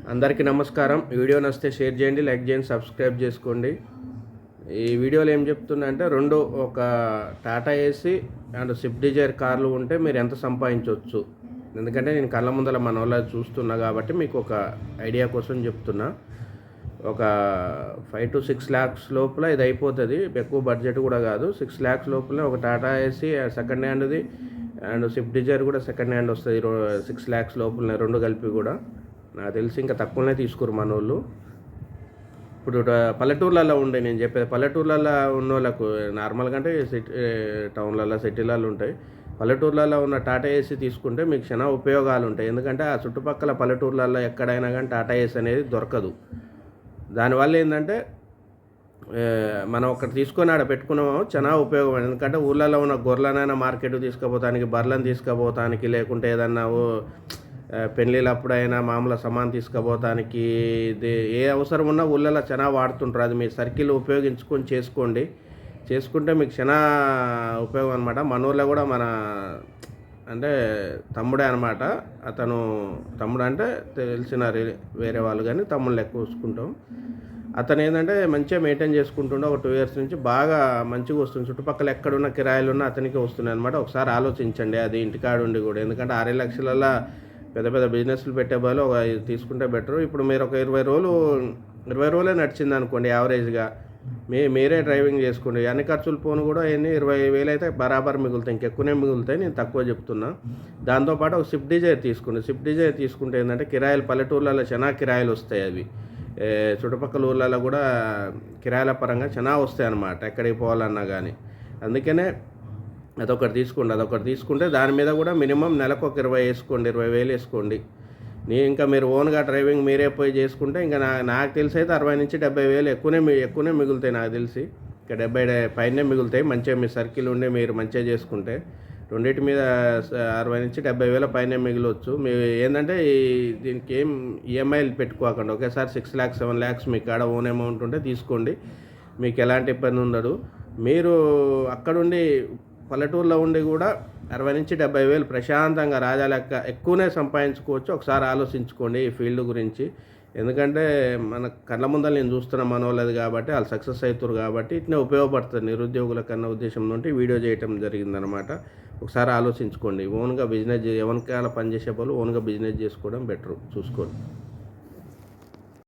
అందరికీ నమస్కారం. ఈ వీడియో నచ్చితే షేర్ చేయండి, లైక్ చేయండి, సబ్స్క్రైబ్ చేసుకోండి. ఈ వీడియోలో ఏం చెప్తున్నా అంటే ఒక Tata AC and Swift Dzire కార్లు ఉంటే మీరు ఎంత సంపాదించవచ్చు. ఎందుకంటే నేను కళ్ళ ముందర మన వాళ్ళ చూస్తున్నా కాబట్టి మీకు ఒక ఐడియా కోసం చెప్తున్నా. ఒక 5 to 6 lakhs లోపల ఇది అయిపోతుంది. ఎక్కువ బడ్జెట్ కూడా కాదు. 6 lakhs లోపల ఒక టాటా ఏసీ సెకండ్ హ్యాండ్ది అండ్ స్విఫ్ట్ డిజైర్ కూడా సెకండ్ హ్యాండ్ వస్తుంది. 6 lakhs లోపల రెండు కలిపి కూడా నాకు తెలిసి ఇంకా తక్కువనే తీసుకురు మన వాళ్ళు. ఇప్పుడు పల్లెటూర్లలో ఉండే నేను చెప్పేది, పల్లెటూర్లలో ఉన్న వాళ్ళకు నార్మల్గా అంటే టౌన్లలో సిటీలలో ఉంటాయి. పల్లెటూర్లలో ఉన్న టాటా ఏసీ తీసుకుంటే మీకు చాలా ఉపయోగాలు ఉంటాయి. ఎందుకంటే ఆ చుట్టుపక్కల పల్లెటూర్లలో ఎక్కడైనా కానీ టాటా ఏసీ అనేది దొరకదు. దానివల్ల ఏంటంటే మనం ఒకటి తీసుకొని ఆడ పెట్టుకున్నామో చాలా ఉపయోగం. ఎందుకంటే ఊళ్ళలో ఉన్న గొర్రెలనైనా మార్కెట్ తీసుకుపోతానికి, బర్రెలను తీసుకుపోతానికి, లేకుంటే ఏదన్నా పెళ్ళిళ్ళప్పుడైనా మామూలు సామాన్ తీసుకుపోతానికి, ఏ అవసరం ఉన్నా ఊళ్ళలో చాలా వాడుతుంటారు. అది మీ సర్కిల్ ఉపయోగించుకొని చేసుకుంటే మీకు చాలా ఉపయోగం అనమాట. మన ఊళ్ళో కూడా అంటే తమ్ముడే అనమాట. తమ్ముడు అంటే తెలిసిన వేరే వాళ్ళు, కానీ తమ్ముళ్ళు లెక్క చూసుకుంటాం. అతను ఏంటంటే మంచిగా మెయింటైన్ చేసుకుంటుండే. ఒక 2 years నుంచి బాగా మంచిగా వస్తుంది. చుట్టుపక్కల ఎక్కడున్న కిరాయిలున్నా అతనికి వస్తున్నాయి అనమాట. ఒకసారి ఆలోచించండి అది ఇంటికాడ ఉండి కూడా. ఎందుకంటే 6 లక్షలలో పెద్ద పెద్ద బిజినెస్లు పెట్టే బదులు తీసుకుంటే బెటరు. ఇప్పుడు మీరు ఒక 20 రోజులే నడిచింది అనుకోండి యావరేజ్గా. మీరే డ్రైవింగ్ చేసుకోండి. అన్ని ఖర్చులు పోను కూడా 20,000 అయితే బరాబర్ మిగులుతాయి. ఇంకెక్కువనే మిగులుతాయి, నేను తక్కువ చెప్తున్నా. దాంతోపాటు ఒక స్విఫ్ట్ డిజైర్ తీసుకోండి. స్విఫ్ట్ డిజైర్ తీసుకుంటే ఏంటంటే కిరాయిలు పల్లెటూర్లలో చాలా కిరాయిలు వస్తాయి. అవి చుట్టుపక్కల ఊళ్ళలో కూడా కిరాయిల పరంగా చాలా వస్తాయి అన్నమాట, ఎక్కడికి పోవాలన్నా కానీ. అందుకనే అదొకటి తీసుకుంటే దాని మీద కూడా మినిమం నెలకు ఒక 20,000 వేసుకోండి. ఇంకా మీరు ఓన్గా డ్రైవింగ్ మీరే పోయి చేసుకుంటే ఇంకా నాకు తెలిసి అయితే 60 నుంచి 70,000 ఎక్కువనే మిగులుతాయి నాకు తెలిసి. ఇంకా 70 పైనే మిగులుతాయి మంచిగా మీ సర్కిల్ ఉండి మీరు మంచిగా చేసుకుంటే. రెండింటి మీద 60 నుంచి 70,000 పైనే మిగిలవచ్చు. మీరు ఏంటంటే దీనికి ఏం ఈఎంఐలు పెట్టుకోకండి. ఒకేసారి 6 lakhs 7 lakhs మీ కాడ ఓన్ అమౌంట్ ఉంటే తీసుకోండి, మీకు ఎలాంటి ఇబ్బంది ఉండదు. మీరు అక్కడుండి పల్లెటూరులో ఉండి కూడా 60 నుంచి 70,000 ప్రశాంతంగా రాజా లెక్క ఎక్కువనే సంపాదించుకోవచ్చు. ఒకసారి ఆలోచించుకోండి ఈ ఫీల్డ్ గురించి. ఎందుకంటే మన కళ్ళ ముందర నేను చూస్తున్న మన వాళ్ళది కాబట్టి, వాళ్ళు సక్సెస్ అవుతారు కాబట్టి ఇట్నే ఉపయోగపడుతుంది నిరుద్యోగుల కన్నా ఉద్దేశం నుండి వీడియో చేయటం జరిగిందనమాట. ఒకసారి ఆలోచించుకోండి. ఓన్గా బిజినెస్ ఎవరికాల పనిచేసే వాళ్ళు ఓన్గా బిజినెస్ చేసుకోవడం బెటరు. చూసుకోండి.